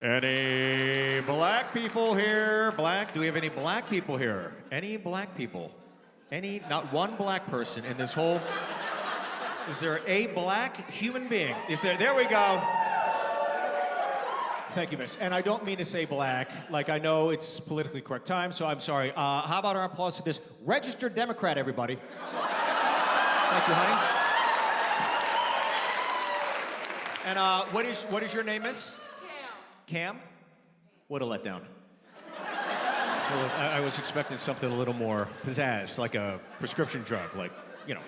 Any black people here? Black? Do we have any black people here? Any black people? Any? Not one black person in this whole. Is there a black human being? Is there? There we go. Thank you, miss. And I don't mean to say black. Like, I know it's politically correct time, so I'm sorry. How about our applause for this registered Democrat, everybody? Thank you, honey. And what is your name, miss? Cam? What a letdown. Well, I was expecting something a little more pizzazz, like a prescription drug, like, you know.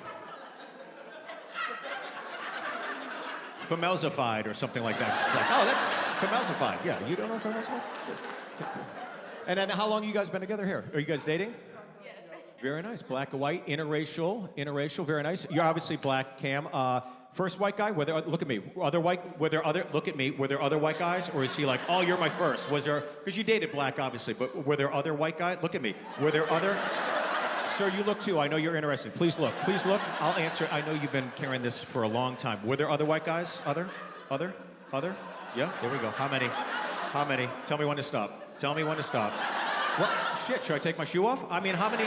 Formaldehyde or something like that. It's like, oh, that's formaldehyde. Yeah, you don't know formaldehyde? And then how long have you guys been together here? Are you guys dating? Yes. Very nice. Black and white, interracial, very nice. You're obviously black, Cam. First white guy? Look at me. Look at me. Were there other white guys? Or is he like, oh, you're my first? Was there, because you dated black, obviously, but were there other white guys? Look at me. Were there other? Sir, you look too. I know you're interested. Please look. Please look. I'll answer. I know you've been carrying this for a long time. Were there other white guys? Other? Yeah, there we go. How many? Tell me when to stop. What? Shit, should I take my shoe off? I mean, how many?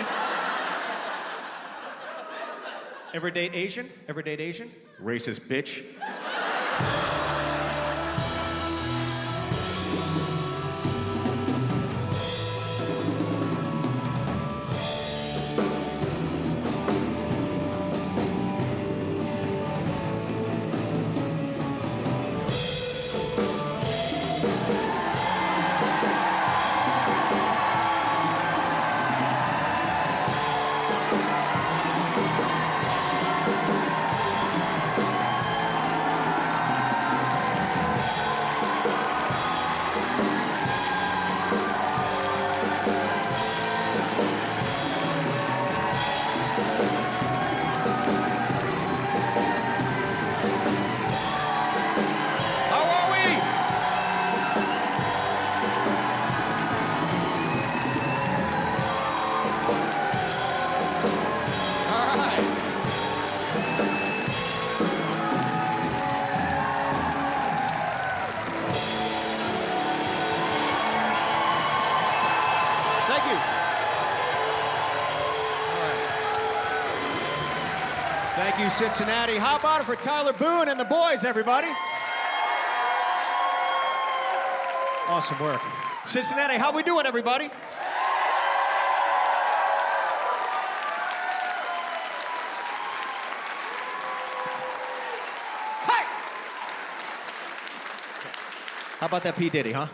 Ever date Asian? Racist bitch. Thank you, Cincinnati. How about it for Tyler Boone and the boys, everybody? Awesome work. Cincinnati, how we doing, everybody? Hey! How about that P. Diddy, huh?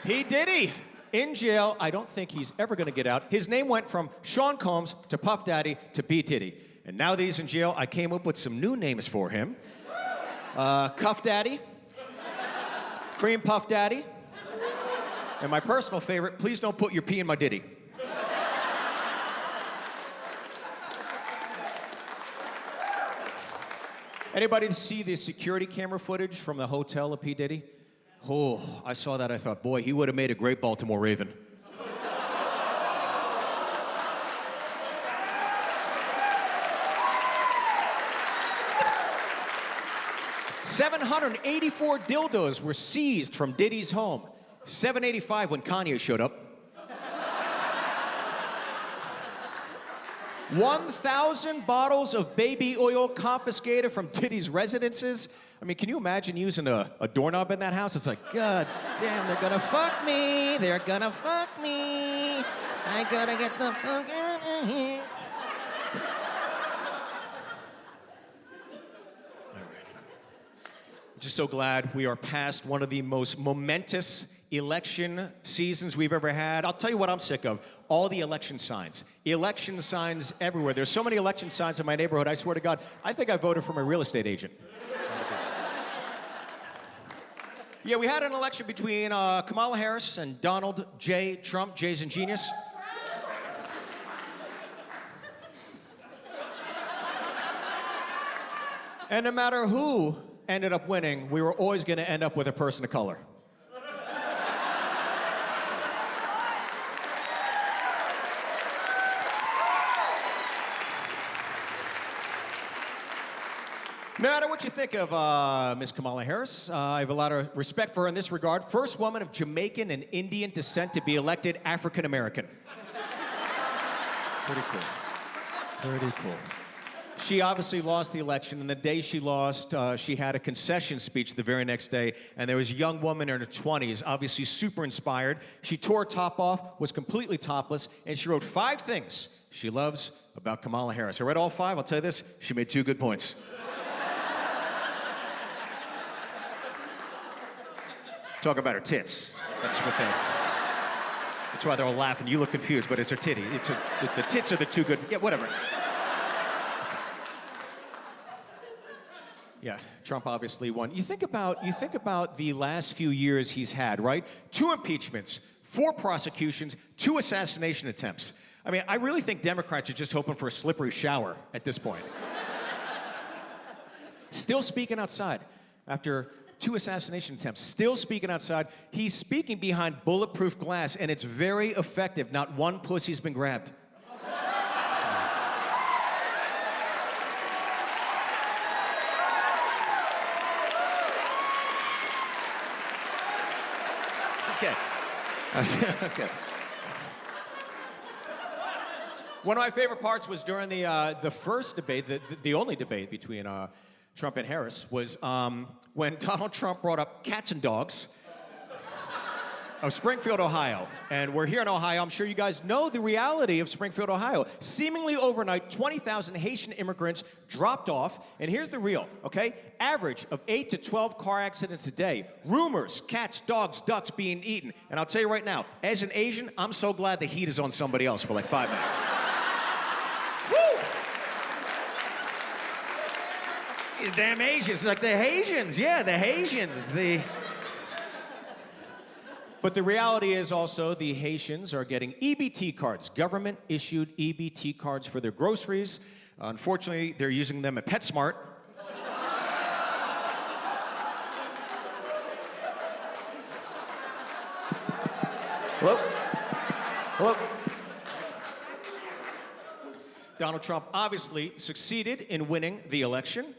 P. Diddy. In jail, I don't think he's ever going to get out. His name went from Sean Combs to Puff Daddy to P. Diddy. And now that he's in jail, I came up with some new names for him. Cuff Daddy, Cream Puff Daddy, and my personal favorite, please don't put your pee in my ditty. Anybody see the security camera footage from the hotel of P. Diddy? Oh, I saw that. I thought, boy, he would have made a great Baltimore Raven. $784 dildos were seized from Diddy's home. $785 when Kanye showed up. 1,000 bottles of baby oil confiscated from Diddy's residences. I mean, can you imagine using a doorknob in that house? It's like, God damn, they're gonna fuck me. I gotta get the fuck out of here. All right. I'm just so glad we are past one of the most momentous election seasons we've ever had. I'll tell you what I'm sick of. All the election signs. Election signs everywhere. There's so many election signs in my neighborhood, I swear to God, I think I voted for my real estate agent. Yeah, we had an election between Kamala Harris and Donald J. Trump. Jay's ingenious. And no matter who ended up winning, we were always going to end up with a person of color. No matter what you think of Miss Kamala Harris, I have a lot of respect for her in this regard. First woman of Jamaican and Indian descent to be elected African American. Pretty cool. Pretty cool. She obviously lost the election, and the day she lost, she had a concession speech the very next day, and there was a young woman in her 20s, obviously super inspired. She tore her top off, was completely topless, and she wrote 5 things she loves about Kamala Harris. I read all 5. I'll tell you this, she made 2 good points. Talk about her tits. That's what they... That's why they're all laughing. You look confused, but it's her titty. The tits are the 2 good... Yeah, whatever. Yeah, Trump obviously won. You think about the last few years he's had, right? 2 impeachments, 4 prosecutions, 2 assassination attempts. I mean, I really think Democrats are just hoping for a slippery shower at this point. Still speaking outside after 2 assassination attempts, still speaking outside. He's speaking behind bulletproof glass, and it's very effective. Not one pussy's been grabbed. Okay. Okay. One of my favorite parts was during the first debate, the only debate between Trump and Harris, was when Donald Trump brought up cats and dogs of Springfield, Ohio. And we're here in Ohio. I'm sure you guys know the reality of Springfield, Ohio. Seemingly overnight, 20,000 Haitian immigrants dropped off. And here's the real, okay? Average of 8 to 12 car accidents a day. Rumors, cats, dogs, ducks being eaten. And I'll tell you right now, as an Asian, I'm so glad the heat is on somebody else for like 5 minutes. Woo! These damn Asians, like the Haitians. Yeah, the Haitians. But the reality is also the Haitians are getting EBT cards, government-issued EBT cards for their groceries. Unfortunately, they're using them at PetSmart. Hello? Hello? Donald Trump obviously succeeded in winning the election.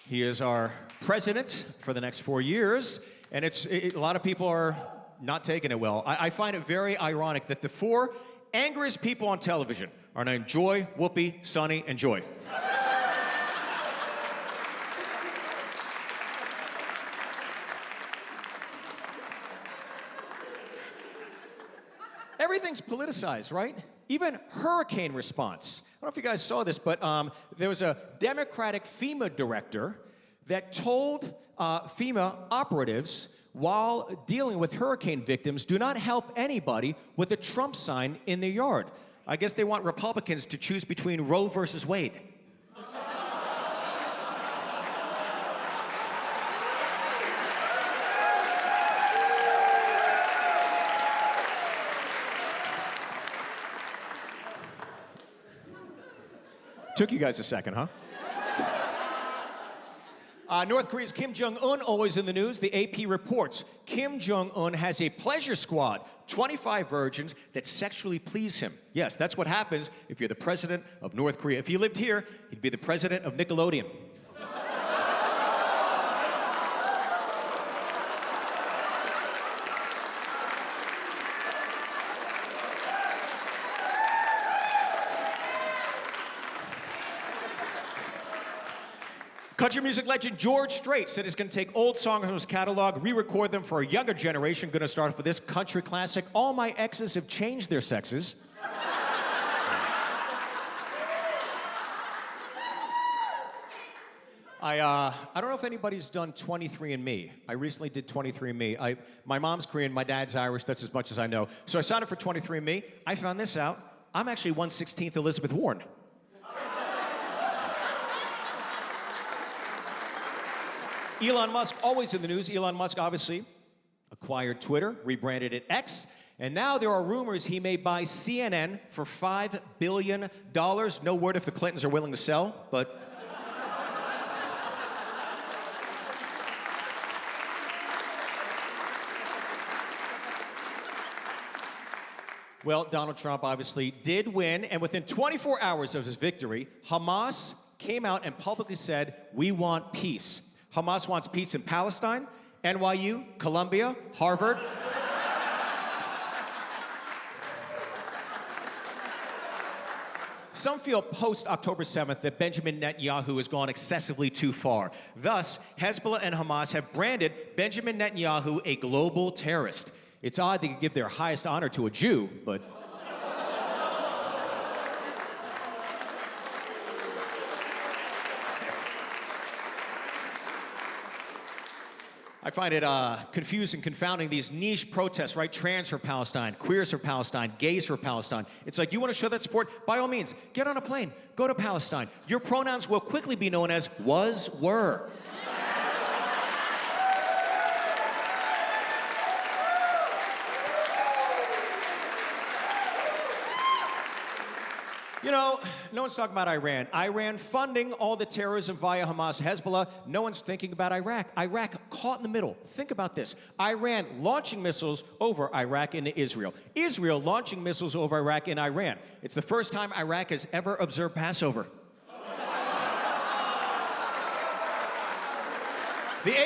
He is our president for the next 4 years, and a lot of people are not taking it well. I find it very ironic that the 4 angriest people on television are named Joy, Whoopi, Sonny, and Joy. Everything's politicized, right? Even hurricane response. I don't know if you guys saw this, but there was a Democratic FEMA director that told FEMA operatives while dealing with hurricane victims, do not help anybody with a Trump sign in their yard. I guess they want Republicans to choose between Roe versus Wade. Took you guys a second, huh? North Korea's Kim Jong-un always in the news. The AP reports Kim Jong-un has a pleasure squad, 25 virgins that sexually please him. Yes, that's what happens if you're the president of North Korea. If he lived here, he'd be the president of Nickelodeon. Country music legend George Strait said he's going to take old songs from his catalog, re-record them for a younger generation. Going to start off with this country classic, All My Exes Have Changed Their Sexes. I don't know if anybody's done 23andMe. I recently did 23andMe. My mom's Korean, my dad's Irish, that's as much as I know. So I signed up for 23andMe. I found this out. I'm actually 1/16th Elizabeth Warren. Elon Musk, always in the news. Elon Musk obviously acquired Twitter, rebranded it X, and now there are rumors he may buy CNN for $5 billion. No word if the Clintons are willing to sell, but... Well, Donald Trump obviously did win, and within 24 hours of his victory, Hamas came out and publicly said, we want peace. Hamas wants peace in Palestine, NYU, Columbia, Harvard. Some feel post-October 7th that Benjamin Netanyahu has gone excessively too far. Thus, Hezbollah and Hamas have branded Benjamin Netanyahu a global terrorist. It's odd they could give their highest honor to a Jew, but... I find it confusing, confounding, these niche protests, right? Trans for Palestine, queers for Palestine, gays for Palestine. It's like, you want to show that support? By all means, get on a plane, go to Palestine. Your pronouns will quickly be known as was, were. You know, no one's talking about Iran. Iran funding all the terrorism via Hamas, Hezbollah. No one's thinking about Iraq. Iraq caught in the middle. Think about this. Iran launching missiles over Iraq into Israel. Israel launching missiles over Iraq and Iran. It's the first time Iraq has ever observed Passover. The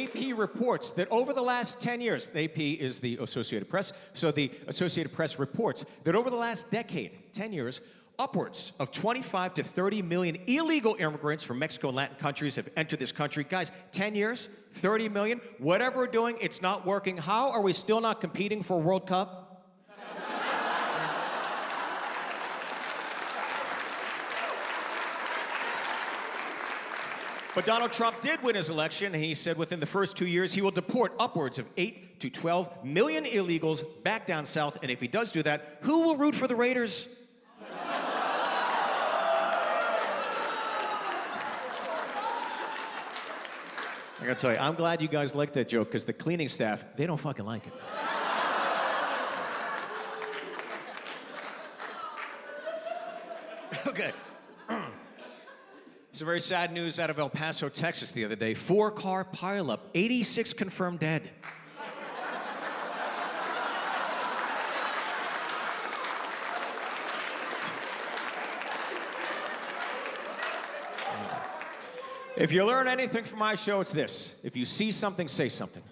AP reports that over the last 10 years, the AP is the Associated Press, so the Associated Press reports that over the last decade, 10 years, upwards of 25 to 30 million illegal immigrants from Mexico and Latin countries have entered this country. Guys, 10 years, 30 million, whatever we're doing, it's not working. How are we still not competing for a World Cup? But Donald Trump did win his election, and he said within the first 2 years he will deport upwards of 8 to 12 million illegals back down south. And if he does do that, who will root for the Raiders? I gotta tell you, I'm glad you guys like that joke, because the cleaning staff, they don't fucking like it. Okay. Some very sad news out of El Paso, Texas the other day. 4-car pileup, 86 confirmed dead. If you learn anything from my show, it's this. If you see something, say something.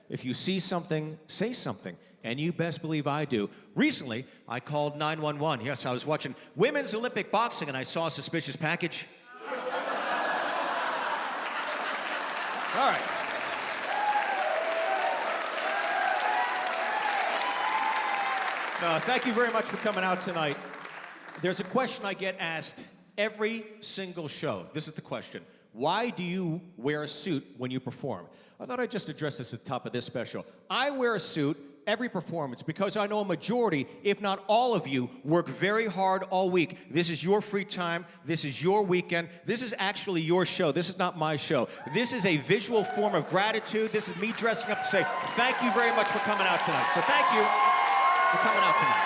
If you see something, say something. And you best believe I do. Recently, I called 911. Yes, I was watching women's Olympic boxing and I saw a suspicious package. All right. Thank you very much for coming out tonight. There's a question I get asked every single show. This is the question. Why do you wear a suit when you perform? I thought I'd just address this at the top of this special. I wear a suit every performance because I know a majority, if not all of you, work very hard all week. This is your free time. This is your weekend. This is actually your show. This is not my show. This is a visual form of gratitude. This is me dressing up to say thank you very much for coming out tonight. So thank you for coming out tonight.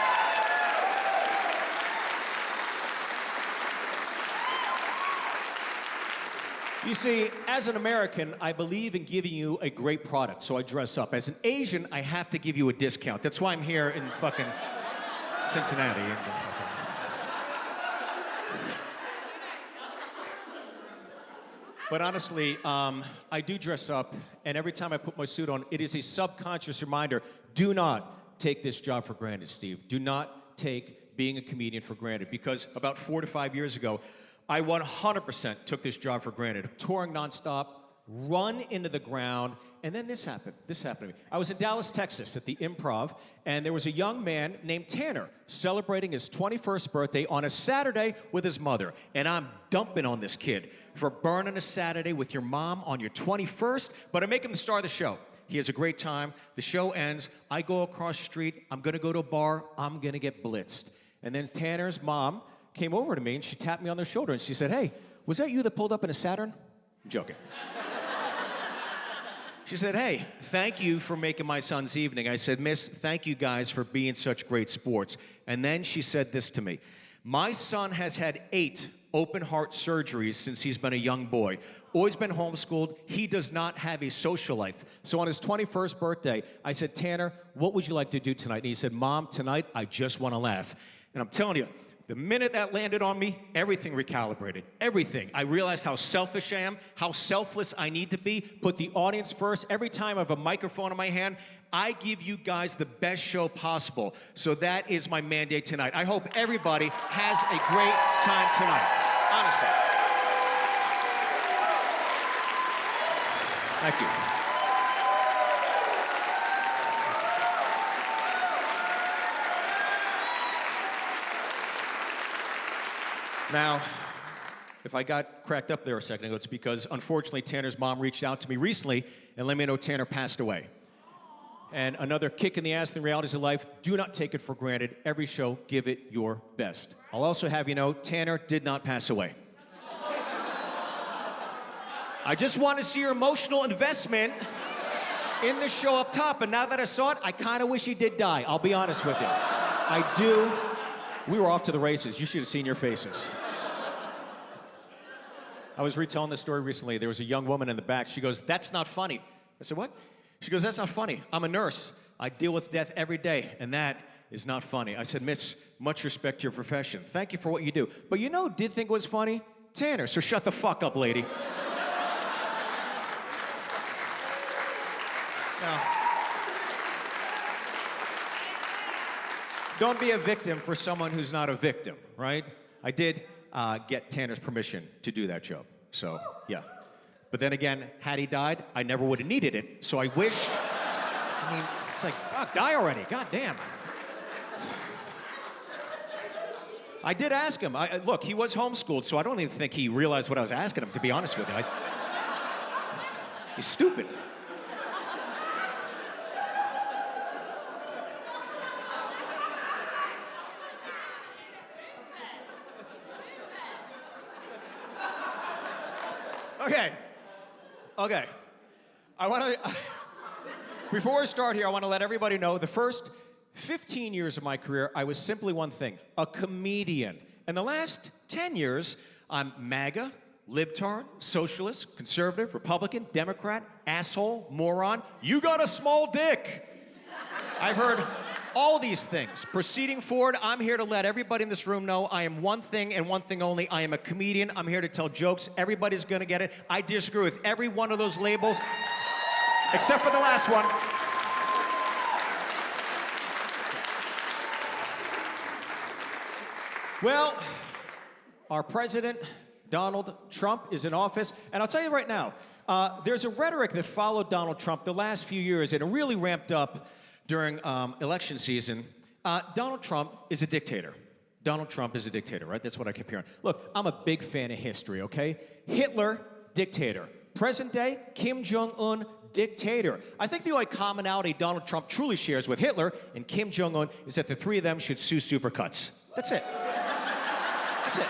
You see, as an American, I believe in giving you a great product, so I dress up. As an Asian, I have to give you a discount. That's why I'm here in fucking Cincinnati. But honestly, I do dress up, and every time I put my suit on, it is a subconscious reminder, do not take this job for granted, Steve. Do not take being a comedian for granted, because about 4 to 5 years ago, I 100% took this job for granted. Touring nonstop, run into the ground, and then this happened. This happened to me. I was in Dallas, Texas at the Improv, and there was a young man named Tanner celebrating his 21st birthday on a Saturday with his mother. And I'm dumping on this kid for burning a Saturday with your mom on your 21st, but I make him the star of the show. He has a great time. The show ends. I go across the street. I'm going to go to a bar. I'm going to get blitzed. And then Tanner's mom came over to me and she tapped me on the shoulder and she said, "Hey, was that you that pulled up in a Saturn?" I'm joking. She said, "Hey, thank you for making my son's evening." I said, "Miss, thank you guys for being such great sports." And then she said this to me, "My son has had 8 open heart surgeries since he's been a young boy. Always been homeschooled. He does not have a social life." So on his 21st birthday, I said, "Tanner, what would you like to do tonight?" And he said, "Mom, tonight I just want to laugh." And I'm telling you, The minute that landed on me, everything recalibrated. Everything. I realized how selfish I am, how selfless I need to be, put the audience first. Every time I have a microphone in my hand, I give you guys the best show possible. So that is my mandate tonight. I hope everybody has a great time tonight. Honestly. Thank you. Now, if I got cracked up there a second ago, it's because, unfortunately, Tanner's mom reached out to me recently and let me know Tanner passed away. And another kick in the ass in the realities of life, do not take it for granted. Every show, give it your best. I'll also have you know, Tanner did not pass away. I just want to see your emotional investment in the show up top, and now that I saw it, I kind of wish he did die. I'll be honest with you. I do. We were off to the races. You should have seen your faces. I was retelling this story recently. There was a young woman in the back. She goes, "That's not funny." I said, "What?" She goes, "That's not funny. I'm a nurse. I deal with death every day, and that is not funny." I said, "Miss, much respect to your profession. Thank you for what you do. But you know who did think it was funny? Tanner, so shut the fuck up, lady." Now, don't be a victim for someone who's not a victim, right? I did get Tanner's permission to do that job, so yeah. But then again, had he died, I never would have needed it, so I wish, I mean, it's like, fuck, die already, god damn. I did ask him, look, he was homeschooled, so I don't even think he realized what I was asking him, to be honest with you. He's stupid. Okay. I want to, before I start here, I want to let everybody know the first 15 years of my career, I was simply one thing, a comedian. And the last 10 years, I'm MAGA, libtard, socialist, conservative, Republican, Democrat, asshole, moron. You got a small dick. I've heard all these things. Proceeding forward, I'm here to let everybody in this room know I am one thing and one thing only. I am a comedian. I'm here to tell jokes. Everybody's gonna get it. I disagree with every one of those labels, except for the last one. Well, our president, Donald Trump, is in office, and I'll tell you right now, there's a rhetoric that followed Donald Trump the last few years, and it really ramped up during election season. Donald Trump is a dictator. Donald Trump is a dictator, right? That's what I keep hearing. Look, I'm a big fan of history, okay? Hitler, dictator. Present day, Kim Jong-un, dictator. I think the only commonality Donald Trump truly shares with Hitler and Kim Jong-un is that the three of them should sue Supercuts. That's it. That's it.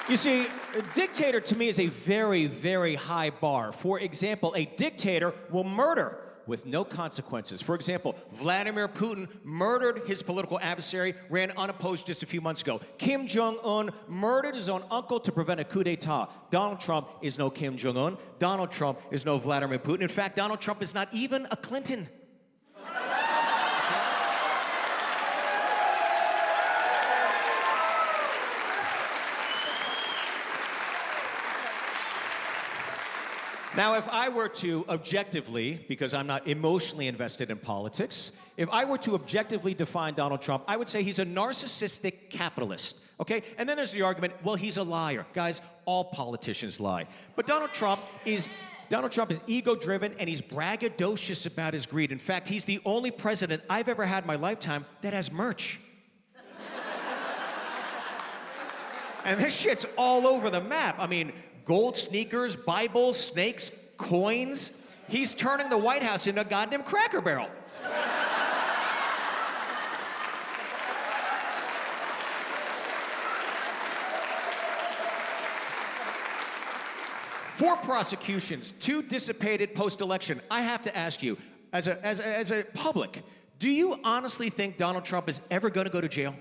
You see, a dictator to me is a very, very high bar. For example, a dictator will murder with no consequences. For example, Vladimir Putin murdered his political adversary, ran unopposed just a few months ago. Kim Jong-un murdered his own uncle to prevent a coup d'etat. Donald Trump is no Kim Jong-un. Donald Trump is no Vladimir Putin. In fact, Donald Trump is not even a Clinton. Now, if I were to objectively, because I'm not emotionally invested in politics, if I were to objectively define Donald Trump, I would say he's a narcissistic capitalist, okay? And then there's the argument, well, he's a liar. Guys, all politicians lie. But Donald Trump is ego-driven, and he's braggadocious about his greed. In fact, he's the only president I've ever had in my lifetime that has merch. And this shit's all over the map. I mean, gold sneakers, Bibles, snakes, coins. He's turning the White House into a goddamn Cracker Barrel. Four prosecutions, 2 dissipated post-election. I have to ask you, as a public, do you honestly think Donald Trump is ever going to go to jail?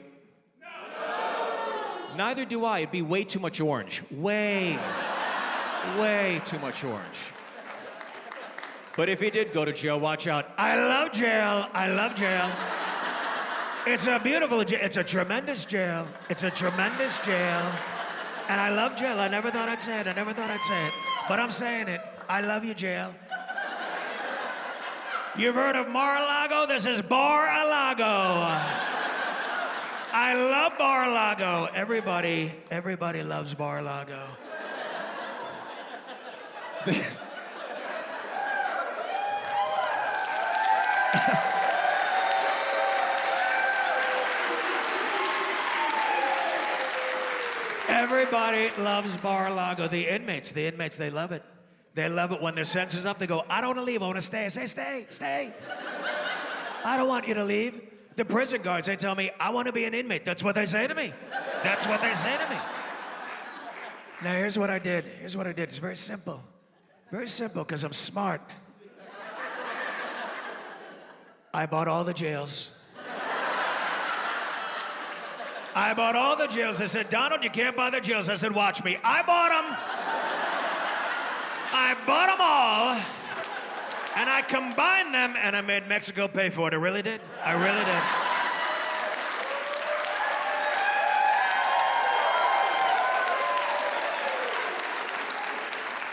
No. Neither do I. It'd be way too much orange. Way too much orange. But if he did go to jail, watch out. I love jail. I love jail. It's a beautiful jail. It's a tremendous jail. It's a tremendous jail. And I love jail. I never thought I'd say it. I never thought I'd say it. But I'm saying it. I love you, jail. You've heard of Mar-a-Lago? This is Bar-a-Lago. I love Bar-a-Lago. Everybody loves Bar-a-Lago. Everybody loves Bar-a-Lago. The inmates, they love it. They love it when their sentence is up. They go, I don't want to leave, I want to stay. I say, stay. I don't want you to leave. The prison guards, they tell me, I want to be an inmate. That's what they say to me. That's what they say to me. Now, here's what I did. It's very simple. Very simple, because I'm smart. I bought all the jails. I bought all the jails. They said, Donald, you can't buy the jails. I said, watch me. I bought them. I bought them all, and I combined them, and I made Mexico pay for it. I really did. I really did.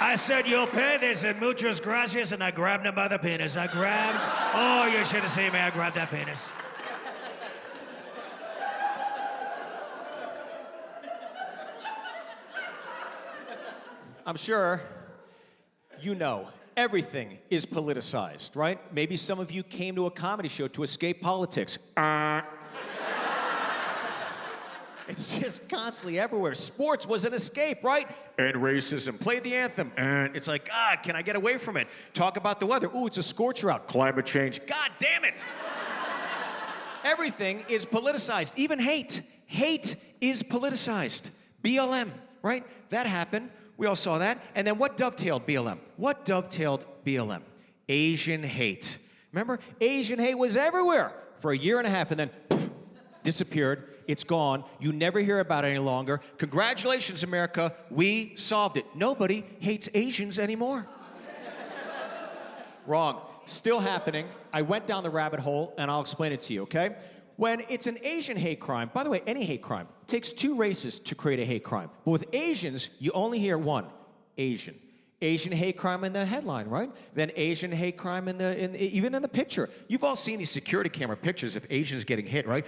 I said, you'll pay. They said, muchas gracias, and I grabbed him by the penis. Oh, you should have seen me. I grabbed that penis. I'm sure you know everything is politicized, right? Maybe some of you came to a comedy show to escape politics. It's just constantly everywhere. Sports was an escape, right? And racism. Play the anthem. And it's like, God, can I get away from it? Talk about the weather. Ooh, it's a scorcher out. Climate change. God damn it. Everything is politicized. Even hate. Hate is politicized. BLM, right? That happened. We all saw that. And then what dovetailed BLM? What dovetailed BLM? Asian hate. Remember? Asian hate was everywhere for a year and a half, and then disappeared. It's gone. You never hear about it any longer. Congratulations, America. We solved it. Nobody hates Asians anymore. Wrong. Still happening. I went down the rabbit hole, and I'll explain it to you, okay? When it's an Asian hate crime, by the way, any hate crime, it takes two races to create a hate crime. But with Asians, you only hear one, Asian. Asian hate crime in the headline, right? Then Asian hate crime even in the picture. You've all seen these security camera pictures of Asians getting hit, right?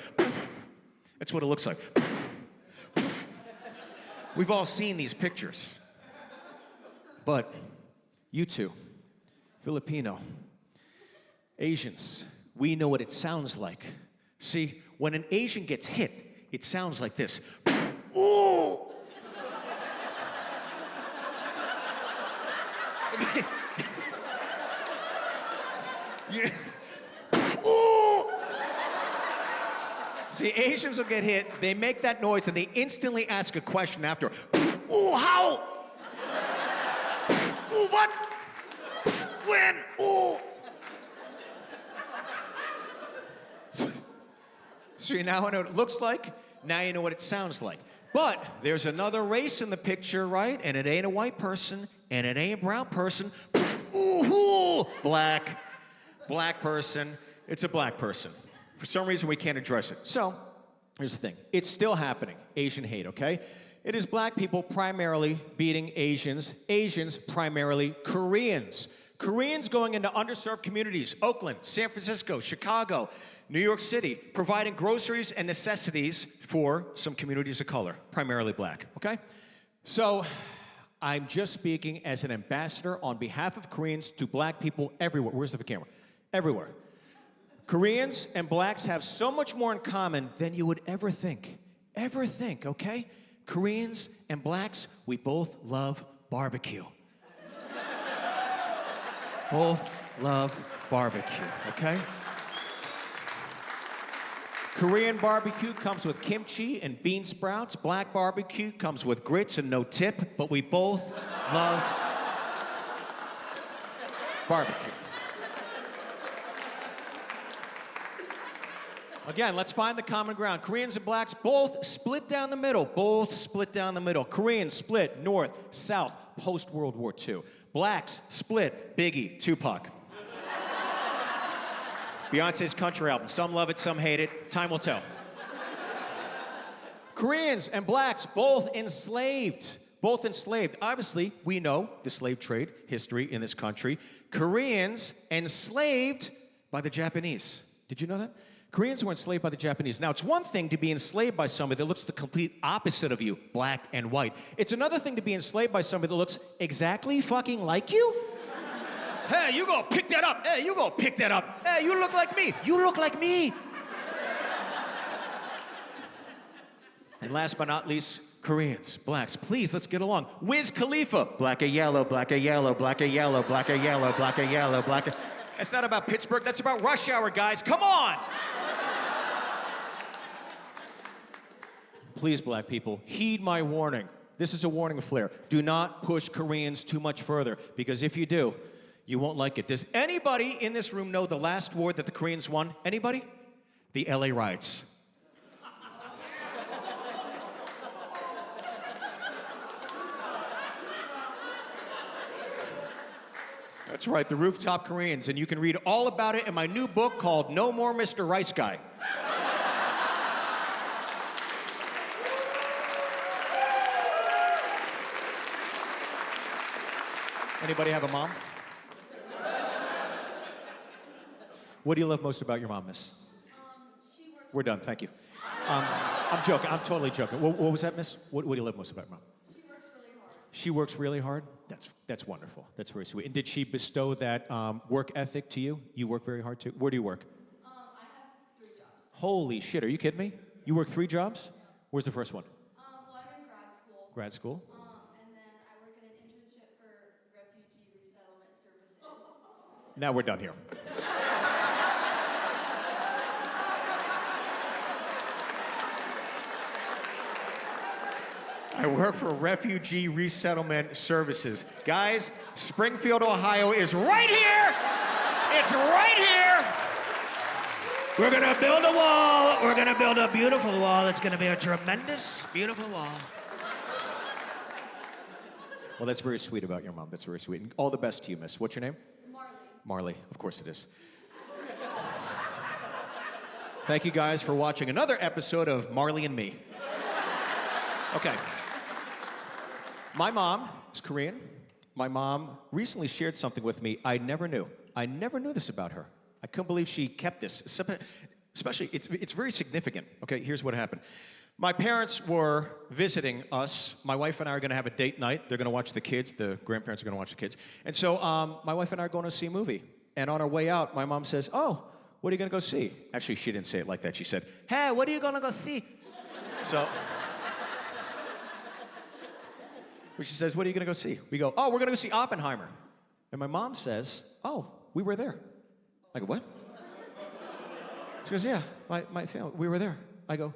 That's what it looks like. We've all seen these pictures. But you two, Filipino, Asians, we know what it sounds like. See, when an Asian gets hit, it sounds like this. Ooh! Ooh! See, Asians will get hit, they make that noise, and they instantly ask a question after. Ooh, how? Ooh, what? When? Ooh! So you now know what it looks like, now you know what it sounds like. But there's another race in the picture, right? And it ain't a white person, and it ain't a brown person. Ooh, black person. It's a black person. For some reason, we can't address it. So, here's the thing. It's still happening, Asian hate, okay? It is black people primarily beating Asians, Asians primarily Koreans. Koreans going into underserved communities, Oakland, San Francisco, Chicago, New York City, providing groceries and necessities for some communities of color, primarily black, okay? So, I'm just speaking as an ambassador on behalf of Koreans to black people everywhere. Where's the camera? Everywhere. Koreans and blacks have so much more in common than you would ever think, okay? Koreans and blacks, we both love barbecue. Both love barbecue, okay? Korean barbecue comes with kimchi and bean sprouts. Black barbecue comes with grits and no tip, but we both love barbecue. Again, let's find the common ground. Koreans and blacks both split down the middle. Koreans split north, south, post-World War II. Blacks split Biggie, Tupac. Beyonce's country album. Some love it, some hate it. Time will tell. Koreans and blacks, both enslaved. Both enslaved. Obviously, we know the slave trade history in this country. Koreans enslaved by the Japanese. Did you know that? Koreans were enslaved by the Japanese. Now, it's one thing to be enslaved by somebody that looks the complete opposite of you, black and white. It's another thing to be enslaved by somebody that looks exactly fucking like you. Hey, you go pick that up. Hey, you go pick that up. Hey, you look like me. You look like me. And last but not least, Koreans, blacks, please, let's get along. Wiz Khalifa, black or yellow, black or yellow, black or yellow, black or yellow, black or yellow, black or... That's not about Pittsburgh, that's about Rush Hour, guys. Come on! Please, black people, heed my warning. This is a warning flare. Do not push Koreans too much further, because if you do, you won't like it. Does anybody in this room know the last war that the Koreans won? Anybody? The LA riots. That's right, the rooftop Koreans, and you can read all about it in my new book called No More Mr. Rice Guy. Anybody have a mom? What do you love most about your mom, miss? She works. We're done, thank you. I'm joking, I'm totally joking. What was that, miss? What do you love most about your mom? She works really hard. She works really hard? That's wonderful. That's very sweet. And did she bestow that work ethic to you? You work very hard too? Where do you work? I have 3 jobs. Holy shit, are you kidding me? You work 3 jobs? Where's the first one? Well, I'm in grad school. Grad school? And then I work at an internship for Refugee resettlement services. Now we're done here. I work for Refugee Resettlement Services. Guys, Springfield, Ohio is right here! It's right here! We're gonna build a wall. We're gonna build a beautiful wall. It's gonna be a tremendous, beautiful wall. Well, that's very sweet about your mom. That's very sweet. And all the best to you, miss. What's your name? Marley. Marley. Of course it is. Thank you guys for watching another episode of Marley and Me. Okay. My mom is Korean. My mom recently shared something with me I never knew. I never knew this about her. I couldn't believe she kept this. Especially, it's very significant. Okay, here's what happened. My parents were visiting us. My wife and I are going to have a date night. They're going to watch the kids. The grandparents are going to watch the kids. And so my wife and I are going to see a movie. And on our way out, my mom says, "Oh, what are you going to go see?" Actually, she didn't say it like that. She said, "Hey, what are you going to go see?" So... she says, "What are you going to go see?" We go, "Oh, we're going to go see Oppenheimer." And my mom says, "Oh, we were there." I go, "What?" She goes, "Yeah, my family, we were there." I go,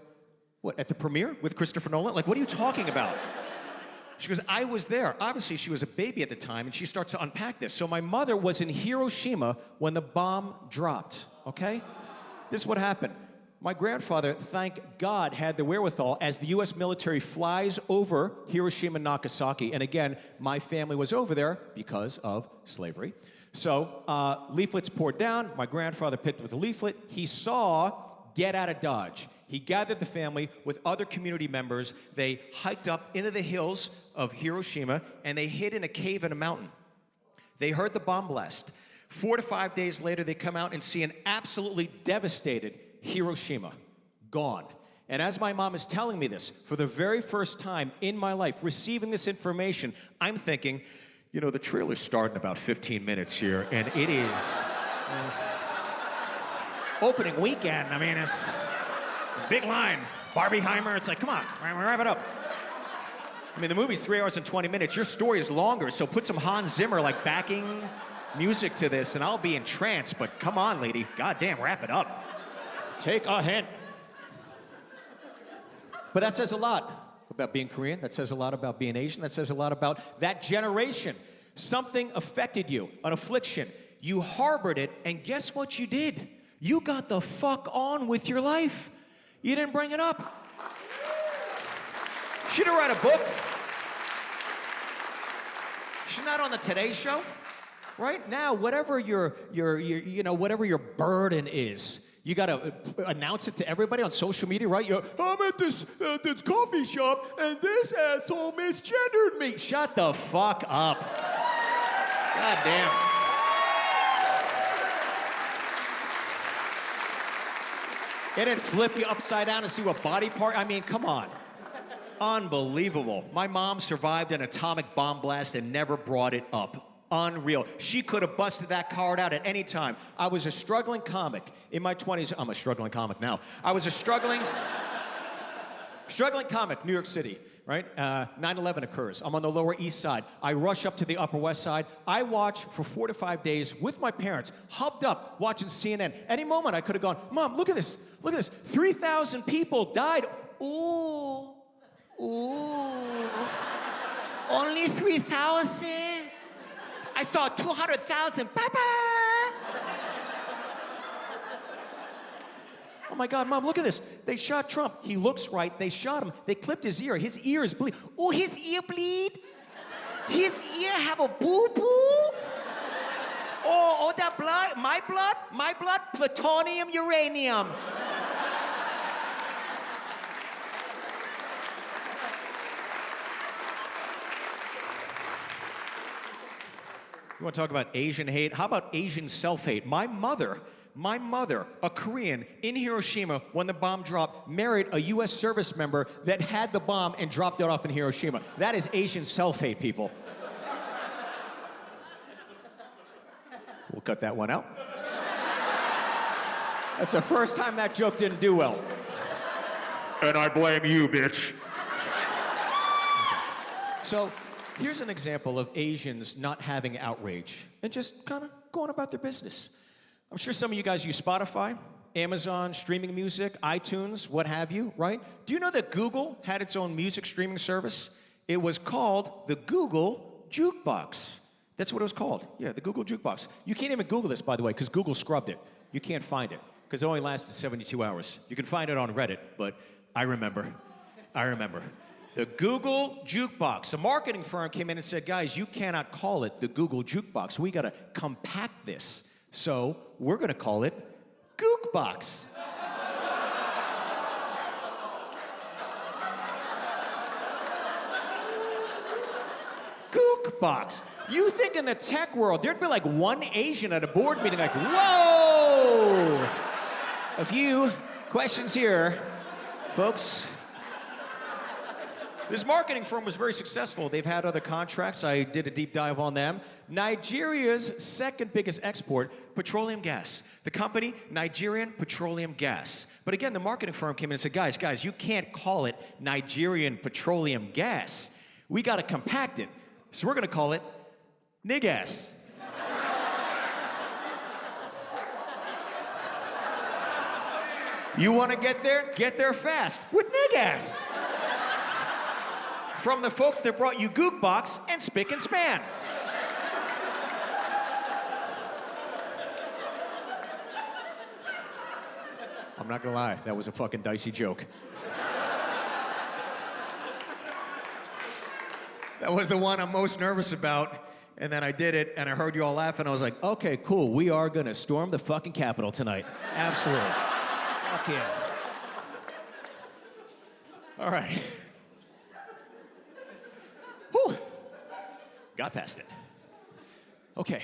"What, at the premiere with Christopher Nolan? Like, what are you talking about?" She goes, "I was there." Obviously, she was a baby at the time, and she starts to unpack this. So my mother was in Hiroshima when the bomb dropped, okay? This is what happened. My grandfather, thank God, had the wherewithal as the U.S. military flies over Hiroshima and Nagasaki. And again, my family was over there because of slavery. So leaflets poured down. My grandfather picked up the leaflet. He saw "Get out of Dodge." He gathered the family with other community members. They hiked up into the hills of Hiroshima, and they hid in a cave in a mountain. They heard the bomb blast. 4 to 5 days later, they come out and see an absolutely devastated Hiroshima, gone. And as my mom is telling me this, for the very first time in my life, receiving this information, I'm thinking, you know, the trailer's starting about 15 minutes here, and it is opening weekend. I mean, it's a big line. Barbieheimer, it's like, come on, wrap it up. I mean, the movie's 3 hours and 20 minutes. Your story is longer, so put some Hans Zimmer, like, backing music to this, and I'll be entranced. But come on, lady, goddamn, wrap it up. Take a hint. But that says a lot about being Korean. That says a lot about being Asian. That says a lot about that generation. Something affected you, an affliction. You harbored it, and guess what you did? You got the fuck on with your life. You didn't bring it up. She didn't write a book. She's not on the Today Show. right? Now, whatever your whatever your burden is, you gotta announce it to everybody on social media, right? I'm at this coffee shop, and this asshole misgendered me. Shut the fuck up. God damn. And then flip you upside down and see what body part. I mean, come on. Unbelievable. My mom survived an atomic bomb blast and never brought it up. Unreal. She could have busted that card out at any time. I was a struggling comic in my 20s. I'm a struggling comic now. I was a struggling comic, New York City, right? 9/11 occurs. I'm on the Lower East Side. I rush up to the Upper West Side. I watch for 4 to 5 days with my parents, hubbed up, watching CNN. Any moment I could have gone, Mom, look at this. Look at this. 3,000 people died. Ooh. Ooh. Only 3,000? I thought 200,000. Bye-bye. Oh my God, Mom, look at this. They shot Trump. He looks right. They shot him. They clipped his ear. His ear is bleed. Oh, his ear bleed? His ear have a boo-boo? Oh, that blood? My blood? My blood? Plutonium, uranium. You want to talk about Asian hate? How about Asian self-hate? My mother, a Korean in Hiroshima when the bomb dropped, married a U.S. service member that had the bomb and dropped it off in Hiroshima. That is Asian self-hate, people. We'll cut that one out. That's the first time that joke didn't do well. And I blame you, bitch. So, here's an example of Asians not having outrage and just kind of going about their business. I'm sure some of you guys use Spotify, Amazon, streaming music, iTunes, what have you, right? Do you know that Google had its own music streaming service? It was called the Google Jukebox. That's what it was called. Yeah, the Google Jukebox. You can't even Google this, by the way, because Google scrubbed it. You can't find it, because it only lasted 72 hours. You can find it on Reddit, but I remember. The Google Jukebox. A marketing firm came in and said, guys, you cannot call it the Google Jukebox. We got to compact this. So we're going to call it Gookbox. Gookbox. You think in the tech world, there'd be like one Asian at a board meeting like, whoa! A few questions here, folks. This marketing firm was very successful. They've had other contracts. I did a deep dive on them. Nigeria's second biggest export, petroleum gas. The company, Nigerian Petroleum Gas. But again, the marketing firm came in and said, guys, you can't call it Nigerian Petroleum Gas. We got to compact it. So we're going to call it Niggas. You want to get there? Get there fast with Niggas. From the folks that brought you Gookbox and Spick and Span. I'm not gonna lie, that was a fucking dicey joke. That was the one I'm most nervous about, and then I did it, and I heard you all laugh, and I was like, okay, cool, we are gonna storm the fucking Capitol tonight. Absolutely. Fuck yeah. All right. Whew. Got past it. Okay.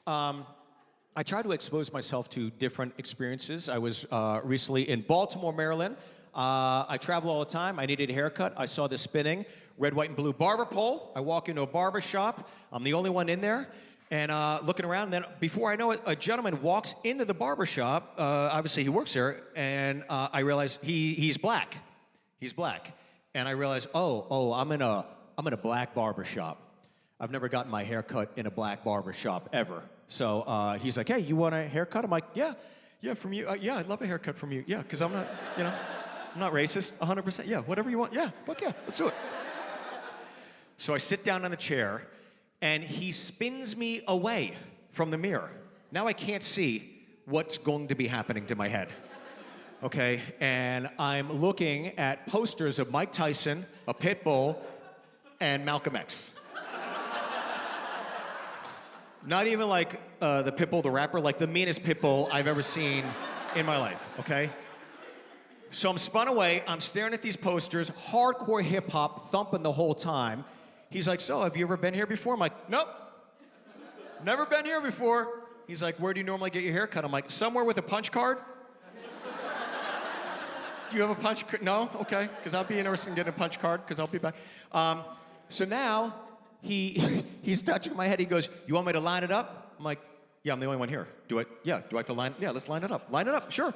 I try to expose myself to different experiences. I was recently in Baltimore, Maryland. I travel all the time. I needed a haircut. I saw this spinning red, white, and blue barber pole. I walk into a barber shop. I'm the only one in there. And looking around, and then before I know it, a gentleman walks into the barber shop. Obviously, he works there. And I realize he's black. He's black. And I realize, I'm in a black barber shop. I've never gotten my hair cut in a black barber shop ever. So he's like, hey, you want a haircut? I'm like, yeah, from you. Yeah, I'd love a haircut from you. Yeah, because I'm not, I'm not racist, 100%. Yeah, whatever you want. Yeah, fuck yeah, let's do it. So I sit down on the chair, and he spins me away from the mirror. Now I can't see what's going to be happening to my head. Okay, and I'm looking at posters of Mike Tyson, a pit bull, and Malcolm X. Not even like the Pitbull the rapper, like the meanest Pitbull I've ever seen in my life, okay? So I'm spun away, I'm staring at these posters, hardcore hip hop, thumping the whole time. He's like, so have you ever been here before? I'm like, nope, never been here before. He's like, where do you normally get your hair cut? I'm like, somewhere with a punch card. Do you have a punch card? No? Okay, because I'll be interested in getting a punch card, because I'll be back. So now, he's touching my head. He goes, you want me to line it up? I'm like, yeah, I'm the only one here. Do I have to line? Yeah, let's line it up. Line it up, sure.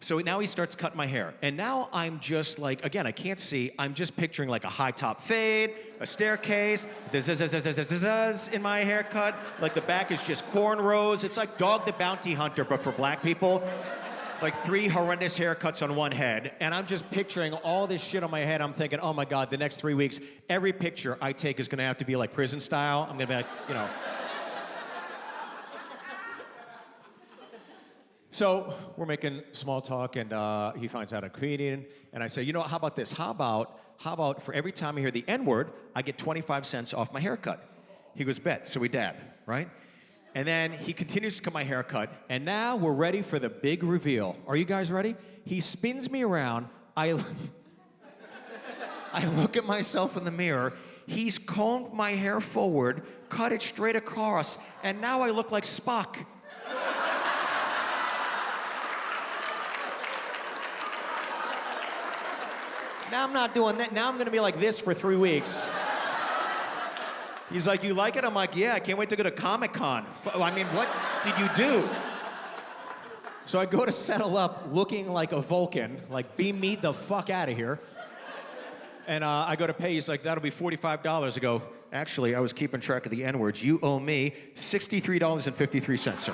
So now he starts cutting my hair. And now I'm just like, again, I can't see. I'm just picturing like a high top fade, a staircase, the zzzz in my haircut. Like the back is just cornrows. It's like Dog the Bounty Hunter, but for black people. Like 3 horrendous haircuts on one head. And I'm just picturing all this shit on my head. I'm thinking, oh my God, the next 3 weeks, every picture I take is gonna have to be like prison style. I'm gonna be like, you know. So we're making small talk, and he finds out I'm a comedian, and I say, you know, how about this? How about for every time I hear the N-word, I get 25 cents off my haircut? He goes, bet. So we dab, right? And then he continues to cut my haircut, and now we're ready for the big reveal. Are you guys ready? He spins me around. I look at myself in the mirror. He's combed my hair forward, cut it straight across, and now I look like Spock. Now I'm not doing that. Now I'm gonna be like this for 3 weeks. He's like, you like it? I'm like, yeah, I can't wait to go to Comic-Con. I mean, what did you do? So I go to settle up looking like a Vulcan, like beam me the fuck out of here. And I go to pay, he's like, that'll be $45. I go, actually, I was keeping track of the N-words. You owe me $63.53, sir.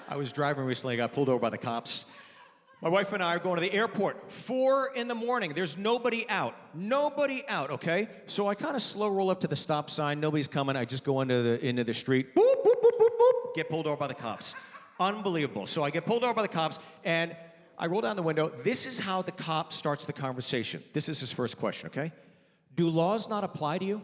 I was driving recently, I got pulled over by the cops. My wife and I are going to the airport, 4 in the morning. There's nobody out. Nobody out, okay? So I kind of slow roll up to the stop sign. Nobody's coming. I just go into the street. Boop, boop, boop, boop, boop. Get pulled over by the cops. Unbelievable. So I get pulled over by the cops, and I roll down the window. This is how the cop starts the conversation. This is his first question, okay? Do laws not apply to you?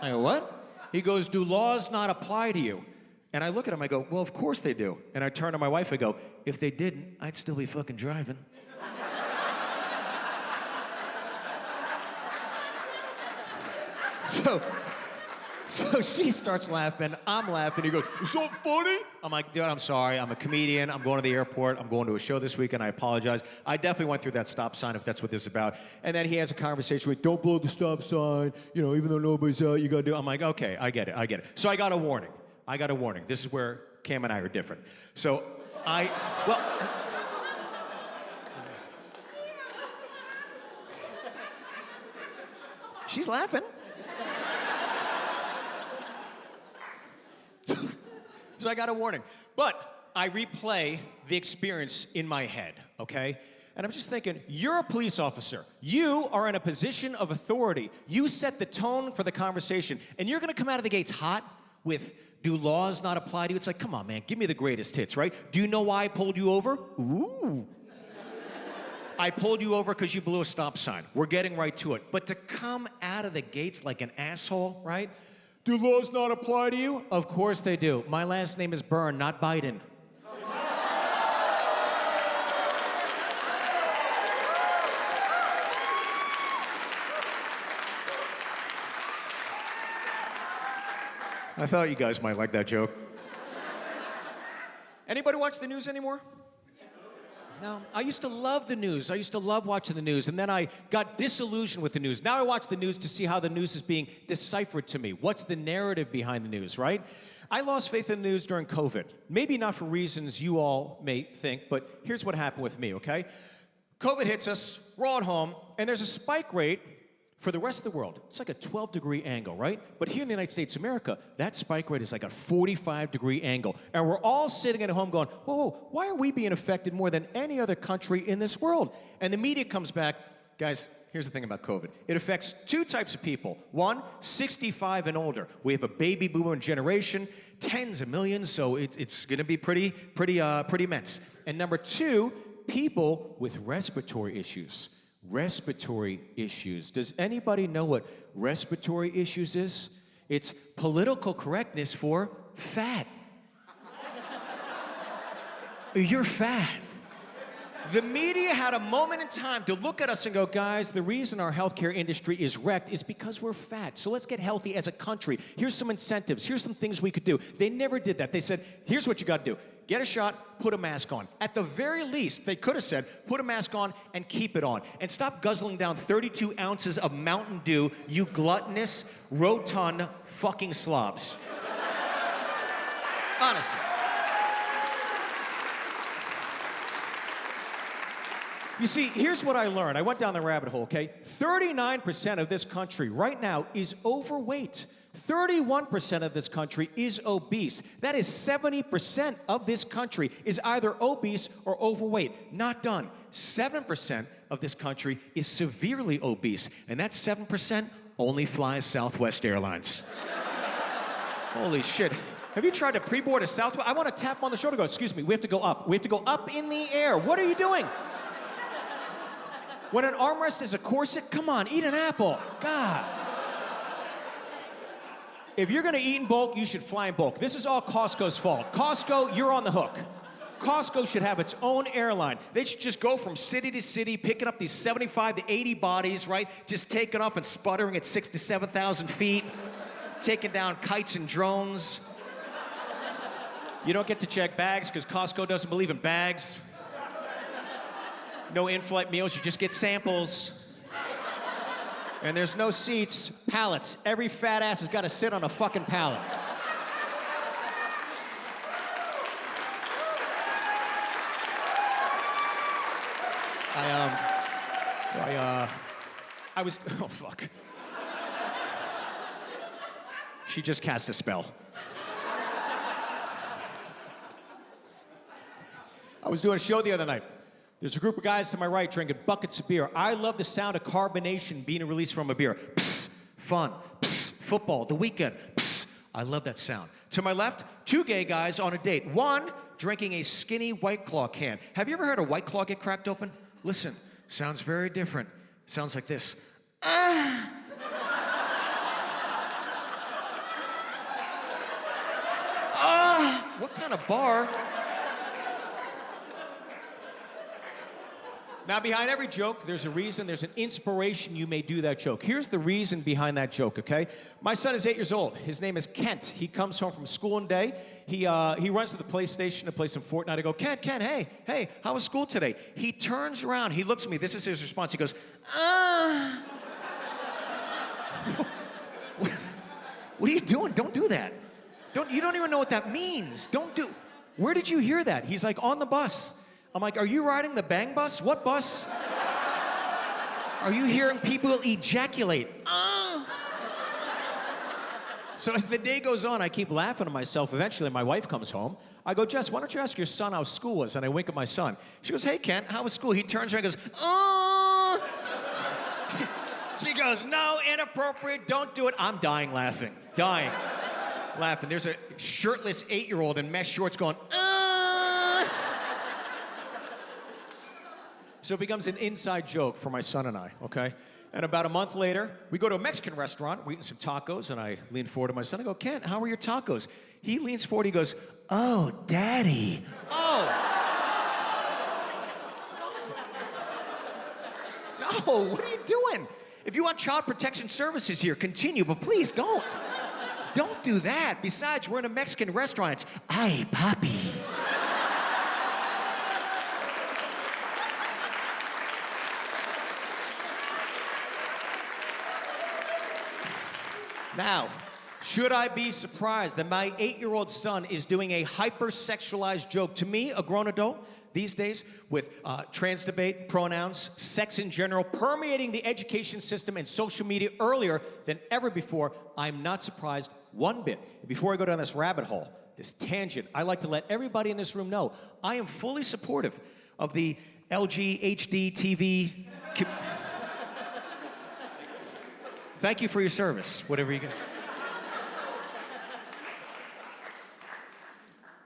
I go, what? He goes, do laws not apply to you? And I look at him, I go, well, of course they do. And I turn to my wife, I go, if they didn't, I'd still be fucking driving. So she starts laughing, I'm laughing, he goes, is that funny? I'm like, dude, I'm sorry, I'm a comedian, I'm going to the airport, I'm going to a show this weekend, I apologize. I definitely went through that stop sign if that's what this is about. And then he has a conversation with, don't blow the stop sign, you know, even though nobody's out, you gotta do it. I'm like, okay, I get it. So I got a warning. This is where Cam and I are different. So she's laughing. So I got a warning. But I replay the experience in my head, okay? And I'm just thinking, you're a police officer. You are in a position of authority. You set the tone for the conversation. And you're gonna come out of the gates hot with, do laws not apply to you? It's like, come on, man, give me the greatest hits, right? Do you know why I pulled you over? Ooh. I pulled you over because you blew a stop sign. We're getting right to it. But to come out of the gates like an asshole, right? Do laws not apply to you? Of course they do. My last name is Byrne, not Biden. I thought you guys might like that joke. Anybody watch the news anymore? No. I used to love the news. I used to love watching the news, and then I got disillusioned with the news. Now I watch the news to see how the news is being deciphered to me. What's the narrative behind the news, right? I lost faith in the news during COVID. Maybe not for reasons you all may think, but here's what happened with me, okay? COVID hits us, we're all at home, and there's a spike rate for the rest of the world. It's like a 12-degree angle, right? But here in the United States of America, that spike rate is like a 45-degree angle. And we're all sitting at home going, whoa, why are we being affected more than any other country in this world? And the media comes back, guys, here's the thing about COVID. It affects 2 types of people. 1, 65 and older. We have a baby boomer generation, tens of millions, so it's gonna be pretty immense. And number 2, people with respiratory issues. Respiratory issues. Does anybody know what respiratory issues is? It's political correctness for fat. You're fat. The media had a moment in time to look at us and go, guys, the reason our healthcare industry is wrecked is because we're fat. So let's get healthy as a country. Here's some incentives. Here's some things we could do. They never did that. They said, here's what you got to do. Get a shot, put a mask on. At the very least, they could have said, put a mask on and keep it on. And stop guzzling down 32 ounces of Mountain Dew, you gluttonous, rotund fucking slobs. Honestly. You see, here's what I learned. I went down the rabbit hole, okay? 39% of this country right now is overweight. 31% of this country is obese. That is 70% of this country is either obese or overweight. Not done. 7% of this country is severely obese, and that 7% only flies Southwest Airlines. Holy shit. Have you tried to pre-board a Southwest? I want to tap on the shoulder and go, excuse me, we have to go up. We have to go up in the air. What are you doing? When an armrest is a corset, come on, eat an apple. God. If you're gonna eat in bulk, you should fly in bulk. This is all Costco's fault. Costco, you're on the hook. Costco should have its own airline. They should just go from city to city, picking up these 75 to 80 bodies, right? Just taking off and sputtering at 6,000 to 7,000 feet, taking down kites and drones. You don't get to check bags because Costco doesn't believe in bags. No in-flight meals, you just get samples. And there's no seats, pallets. Every fat ass has got to sit on a fucking pallet. I was, oh fuck. She just cast a spell. I was doing a show the other night. There's a group of guys to my right drinking buckets of beer. I love the sound of carbonation being released from a beer. Psst, fun, psst, football, the weekend. Psst, I love that sound. To my left, two gay guys on a date. One drinking a skinny White Claw can. Have you ever heard a White Claw get cracked open? Listen, sounds very different. Sounds like this. Ah. Ah, what kind of bar? Now, behind every joke, there's a reason, there's an inspiration you may do that joke. Here's the reason behind that joke, okay? My son is 8 years old. His name is Kent. He comes home from school one day. He runs to the PlayStation to play some Fortnite. I go, Kent, hey, how was school today? He turns around, he looks at me. This is his response. He goes, What are you doing? Don't do that. You don't even know what that means. Where did you hear that? He's like, on the bus. I'm like, are you riding the bang bus? What bus? Are you hearing people ejaculate? So as the day goes on, I keep laughing to myself. Eventually, my wife comes home. I go, Jess, why don't you ask your son how school was? And I wink at my son. She goes, hey, Kent, how was school? He turns around and goes, She goes, no, inappropriate, don't do it. I'm dying laughing, laughing. There's a shirtless 8-year-old in mesh shorts going, So it becomes an inside joke for my son and I, okay? And about a month later, we go to a Mexican restaurant, we're eating some tacos, and I lean forward to my son, I go, Kent, how are your tacos? He leans forward, he goes, oh, Daddy. Oh. No, what are you doing? If you want child protection services here, continue, but please don't. Don't do that. Besides, we're in a Mexican restaurant. It's, ay, papi. Now, should I be surprised that my 8-year-old son is doing a hypersexualized joke? To me, a grown adult, these days, with trans debate, pronouns, sex in general, permeating the education system and social media earlier than ever before, I'm not surprised one bit. Before I go down this rabbit hole, this tangent, I like to let everybody in this room know I am fully supportive of the LG HD TV. Thank you for your service, whatever you get.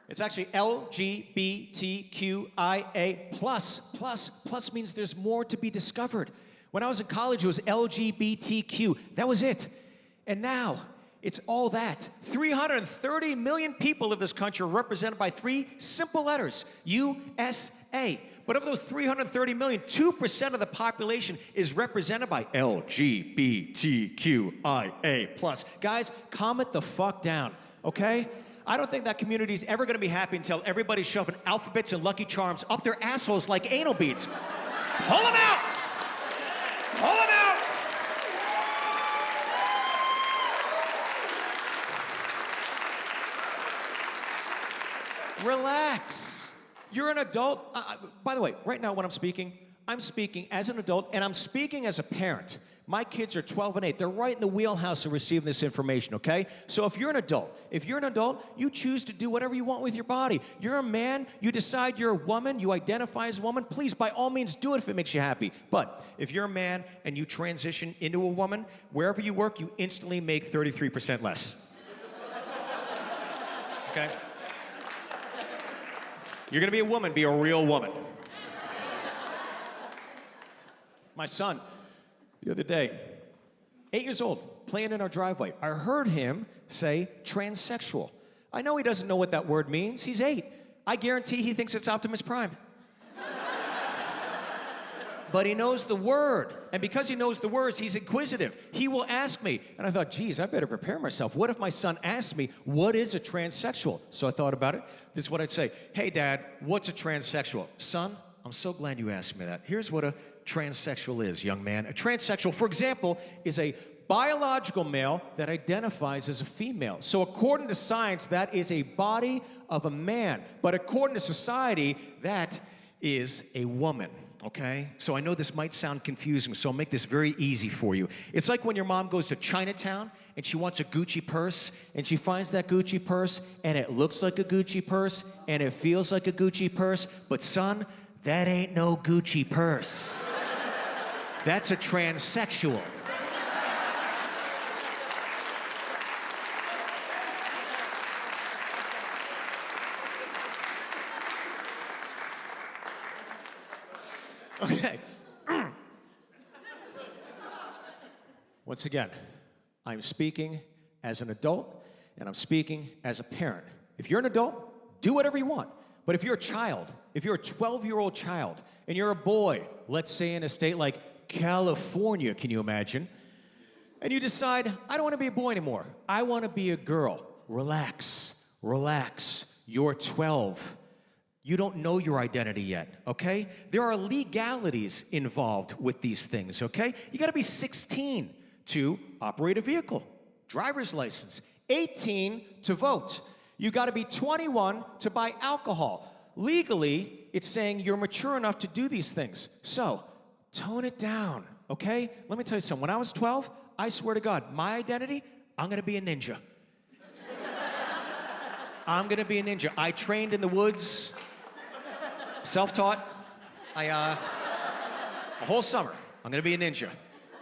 It's actually LGBTQIA+. Plus means there's more to be discovered. When I was in college, it was LGBTQ. That was it. And now, It's all that. 330 million people live in this country are represented by 3 simple letters, USA. But of those 330 million, 2% of the population is represented by LGBTQIA+. Guys, calm it the fuck down, okay? I don't think that community is ever going to be happy until everybody's shoving alphabets and Lucky Charms up their assholes like anal beads. Pull them out! Pull them out! Relax. You're an adult. By the way, right now when I'm speaking as an adult, and I'm speaking as a parent. My kids are 12 and 8. They're right in the wheelhouse of receiving this information, okay? So if you're an adult, you choose to do whatever you want with your body. You're a man, you decide you're a woman, you identify as a woman, please, by all means, do it if it makes you happy. But if you're a man and you transition into a woman, wherever you work, you instantly make 33% less. Okay? You're gonna be a woman, be a real woman. My son, the other day, 8 years old, playing in our driveway, I heard him say transsexual. I know he doesn't know what that word means. He's 8. I guarantee he thinks it's Optimus Prime. But he knows the word. And because he knows the words, he's inquisitive. He will ask me. And I thought, geez, I better prepare myself. What if my son asked me, what is a transsexual? So I thought about it. This is what I'd say. Hey, Dad, what's a transsexual? Son, I'm so glad you asked me that. Here's what a transsexual is, young man. A transsexual, for example, is a biological male that identifies as a female. So according to science, that is a body of a man. But according to society, that is a woman. Okay? So I know this might sound confusing, so I'll make this very easy for you. It's like when your mom goes to Chinatown and she wants a Gucci purse, and she finds that Gucci purse, and it looks like a Gucci purse, and it feels like a Gucci purse, but son, that ain't no Gucci purse. That's a transsexual. Okay. Once again, I'm speaking as an adult, and I'm speaking as a parent. If you're an adult, do whatever you want. But if you're a child, if you're a 12-year-old child, and you're a boy, let's say in a state like California, can you imagine? And you decide, I don't want to be a boy anymore. I want to be a girl. Relax. Relax. You're 12. You don't know your identity yet, okay? There are legalities involved with these things, okay? You gotta be 16 to operate a vehicle, driver's license, 18 to vote. You gotta be 21 to buy alcohol. Legally, it's saying you're mature enough to do these things. So, tone it down, okay? Let me tell you something. When I was 12, I swear to God, my identity, I'm gonna be a ninja. I'm gonna be a ninja. I trained in the woods. Self-taught. A whole summer, I'm gonna be a ninja.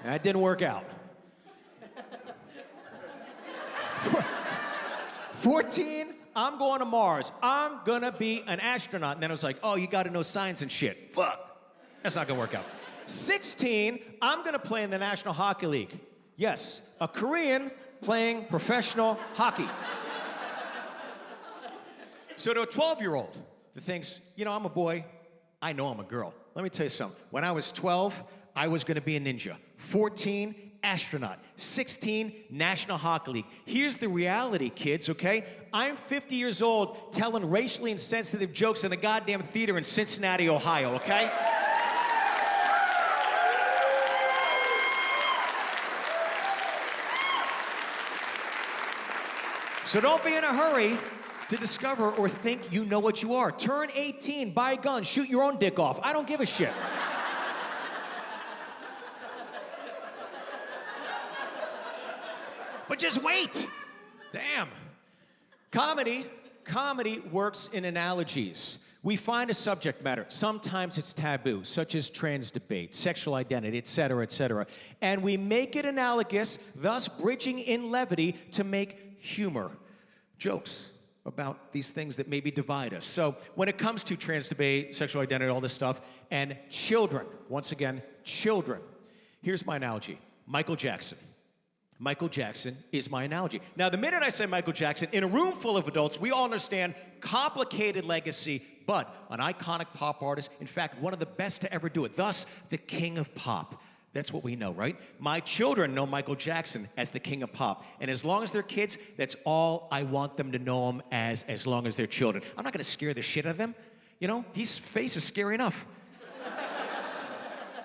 And that didn't work out. 14, I'm going to Mars. I'm gonna be an astronaut. And then I was like, oh, you gotta know science and shit. Fuck. That's not gonna work out. 16, I'm gonna play in the National Hockey League. Yes, a Korean playing professional hockey. So to a 12-year-old, that thinks, you know, I'm a boy, I know I'm a girl. Let me tell you something. When I was 12, I was gonna be a ninja. 14, astronaut. 16, National Hockey League. Here's the reality, kids, okay? I'm 50 years old telling racially insensitive jokes in a goddamn theater in Cincinnati, Ohio, okay? So don't be in a hurry to discover or think you know what you are. Turn 18, buy a gun, shoot your own dick off. I don't give a shit. But just wait. Damn. Comedy works in analogies. We find a subject matter. Sometimes it's taboo, such as trans debate, sexual identity, etc., etc. And we make it analogous, thus bridging in levity to make humor, jokes about these things that maybe divide us. So when it comes to trans debate, sexual identity, all this stuff, and children, once again, children, here's my analogy. Michael Jackson. Michael Jackson is my analogy. Now, the minute I say Michael Jackson, in a room full of adults, we all understand complicated legacy, but an iconic pop artist, in fact, one of the best to ever do it. Thus, the king of pop. That's what we know, right? My children know Michael Jackson as the king of pop. And as long as they're kids, that's all I want them to know him as long as they're children. I'm not gonna scare the shit out of them. You know, his face is scary enough.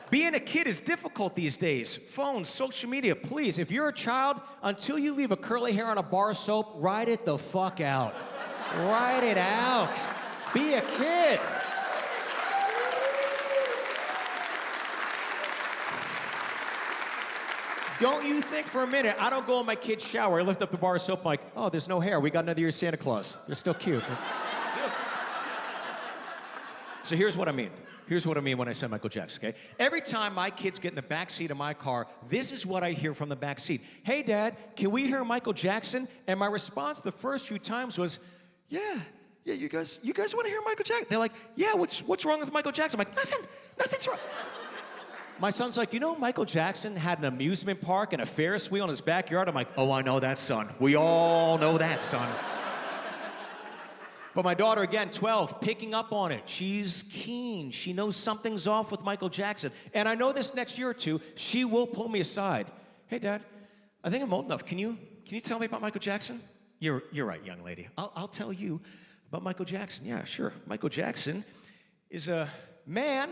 Being a kid is difficult these days. Phones, social media, please, if you're a child, until you leave a curly hair on a bar of soap, ride it the fuck out. Ride it out. Be a kid. Don't you think for a minute, I don't go in my kid's shower, I lift up the bar of soap, I'm like, oh, there's no hair, we got another year of Santa Claus. They're still cute. So here's what I mean. Here's what I mean when I say Michael Jackson, okay? Every time my kids get in the back seat of my car, this is what I hear from the back seat. Hey, Dad, can we hear Michael Jackson? And my response the first few times was, yeah, you guys want to hear Michael Jackson? They're like, yeah, what's wrong with Michael Jackson? I'm like, nothing's wrong. My son's like, you know, Michael Jackson had an amusement park and a Ferris wheel in his backyard? I'm like, oh, I know that, son. We all know that, son. But my daughter, again, 12, picking up on it. She's keen. She knows something's off with Michael Jackson. And I know this next year or two, she will pull me aside. Hey, Dad, I think I'm old enough. Can you tell me about Michael Jackson? You're right, young lady. I'll tell you about Michael Jackson. Yeah, sure. Michael Jackson is a man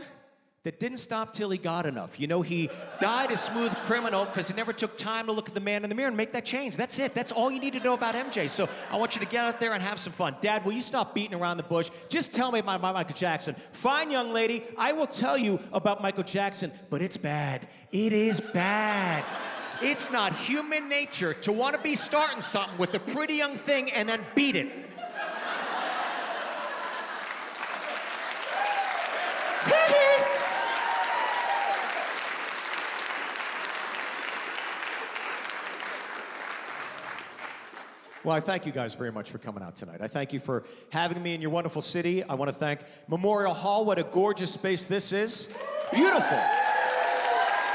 that didn't stop till he got enough. You know, he died a smooth criminal because he never took time to look at the man in the mirror and make that change. That's it. That's all you need to know about MJ. So I want you to get out there and have some fun. Dad, will you stop beating around the bush? Just tell me about Michael Jackson. Fine, young lady, I will tell you about Michael Jackson, but it's bad. It is bad. It's not human nature to want to be starting something with a pretty young thing and then beat it. Well, I thank you guys very much for coming out tonight. I thank you for having me in your wonderful city. I want to thank Memorial Hall. What a gorgeous space this is. Beautiful.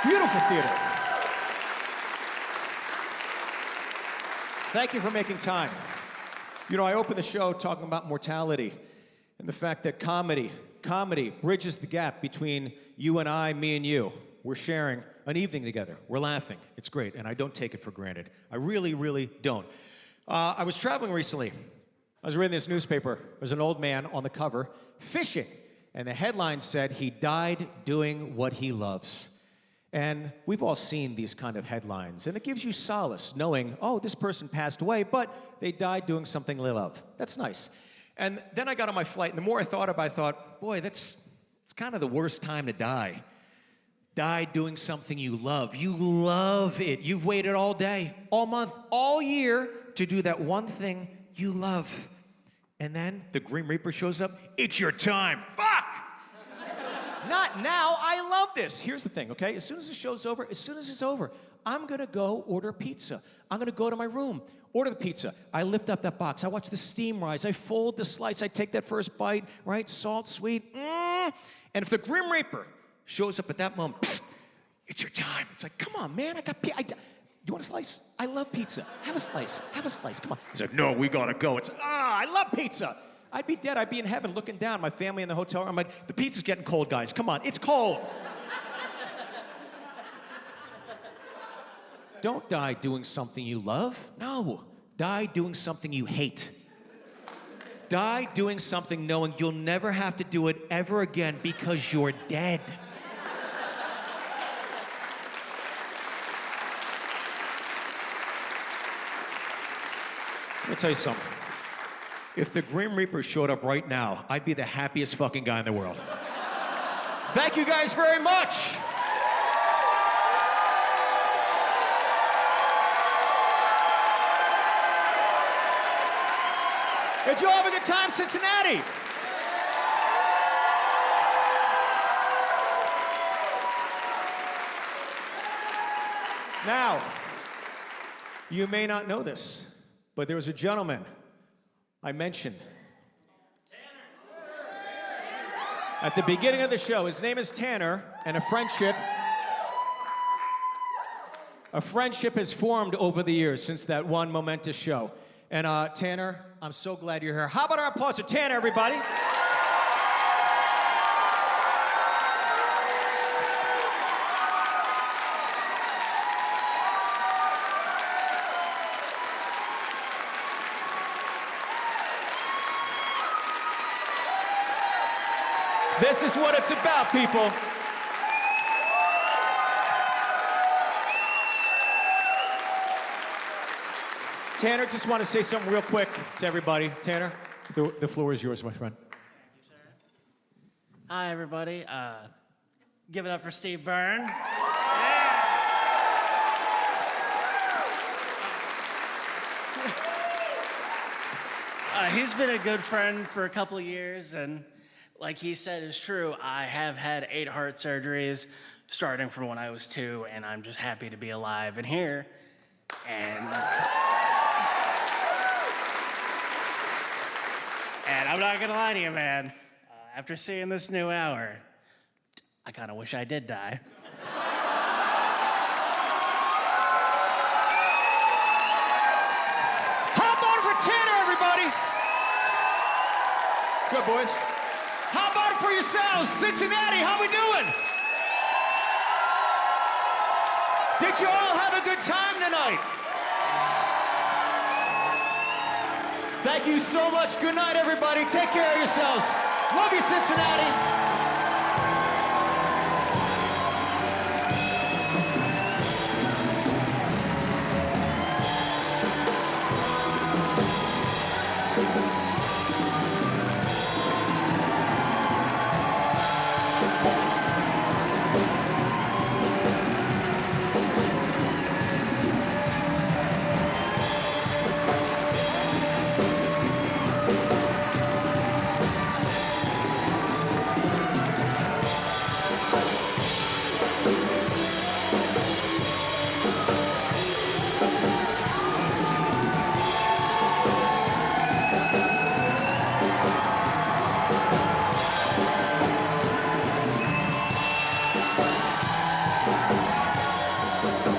Beautiful theater. Thank you for making time. You know, I opened the show talking about mortality and the fact that comedy bridges the gap between you and I, me and you. We're sharing an evening together. We're laughing. It's great, and I don't take it for granted. I really, really don't. I was traveling recently. I was reading this newspaper. There's an old man on the cover fishing, and the headline said he died doing what he loves. And we've all seen these kind of headlines, and it gives you solace knowing, oh, this person passed away, but they died doing something they love. That's nice. And then I got on my flight, and the more I thought about it, I thought, boy, it's kind of the worst time to die. Die doing something you love. You love it. You've waited all day, all month, all year to do that one thing you love. And then the Grim Reaper shows up. It's your time. Fuck! Not now. I love this. Here's the thing, okay? As soon as the show's over, I'm gonna go order pizza. I'm gonna go to my room, order the pizza. I lift up that box. I watch the steam rise. I fold the slice. I take that first bite, right? Salt, sweet. And if the Grim Reaper shows up at that moment, psst, it's your time. It's like, come on, man. I got pizza. You want a slice? I love pizza. Have a slice. Have a slice. Come on. He's like, no, we gotta go. It's, I love pizza. I'd be dead. I'd be in heaven looking down. My family in the hotel room. I'm like, the pizza's getting cold, guys. Come on. It's cold. Don't die doing something you love. No. Die doing something you hate. Die doing something knowing you'll never have to do it ever again because you're dead. Let me tell you something. If the Grim Reaper showed up right now, I'd be the happiest fucking guy in the world. Thank you guys very much. Did you all have a good time, Cincinnati? Now, you may not know this, but there was a gentleman I mentioned at the beginning of the show. His name is Tanner, and a A friendship has formed over the years since that one momentous show. And Tanner, I'm so glad you're here. How about our applause to Tanner, everybody? This is what it's about, people. Tanner, just want to say something real quick to everybody. Tanner, the floor is yours, my friend. Hi, everybody. Give it up for Steve Byrne. He's been a good friend for a couple of years, and like he said is true, I have had 8 heart surgeries starting from when I was 2, and I'm just happy to be alive and here. And I'm not gonna lie to you, man. After seeing this new hour, I kind of wish I did die. Hop on for Tanner, everybody. Good, boys. Hop on for yourselves. Cincinnati, how we doing? Did you all have a good time tonight? Thank you so much. Good night, everybody. Take care of yourselves. Love you, Cincinnati.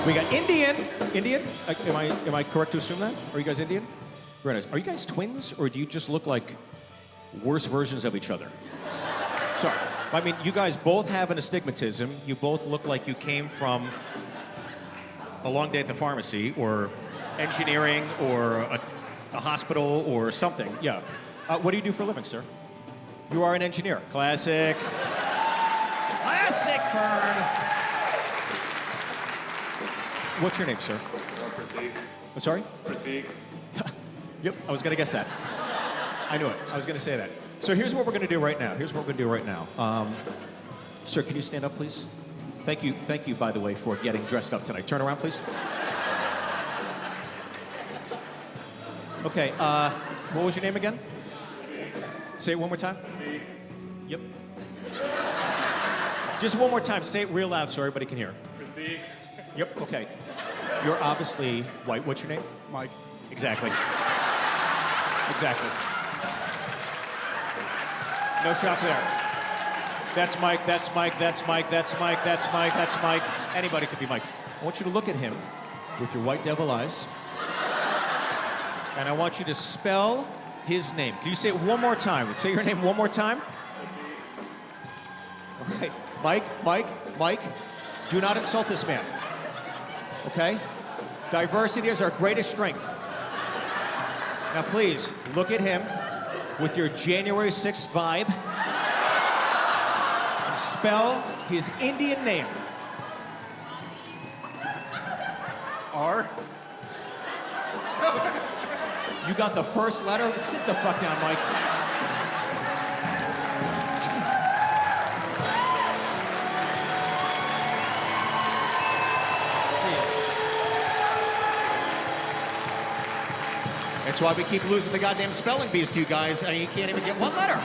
We got Indian. Am I correct to assume that? Are you guys Indian? Very nice. Are you guys twins, or do you just look like worse versions of each other? Sorry. I mean, you guys both have an astigmatism. You both look like you came from a long day at the pharmacy, or engineering, or a hospital, or something. Yeah. What do you do for a living, sir? You are an engineer. Classic. Classic Byrne. What's your name, sir? Pratik. I'm sorry? Pratik. Yep, I was gonna guess that. I knew it. I was gonna say that. So here's what we're gonna do right now. Sir, can you stand up, please? Thank you, by the way, for getting dressed up tonight. Turn around, please. Okay, what was your name again? Say it one more time. Yep. Just one more time. Say it real loud so everybody can hear. Pratik. Yep, okay. You're obviously white. What's your name? Mike. Exactly. Exactly. No shock there. That's Mike, that's Mike, that's Mike, that's Mike, that's Mike, that's Mike. Anybody could be Mike. I want you to look at him with your white devil eyes. And I want you to spell his name. Can you say it one more time? Say your name one more time. All right. Mike, do not insult this man. Okay? Diversity is our greatest strength. Now please, look at him with your January 6th vibe and spell his Indian name. R? You got the first letter? Sit the fuck down, Mike. That's why we keep losing the goddamn spelling bees to you guys. I mean, you can't even get one letter.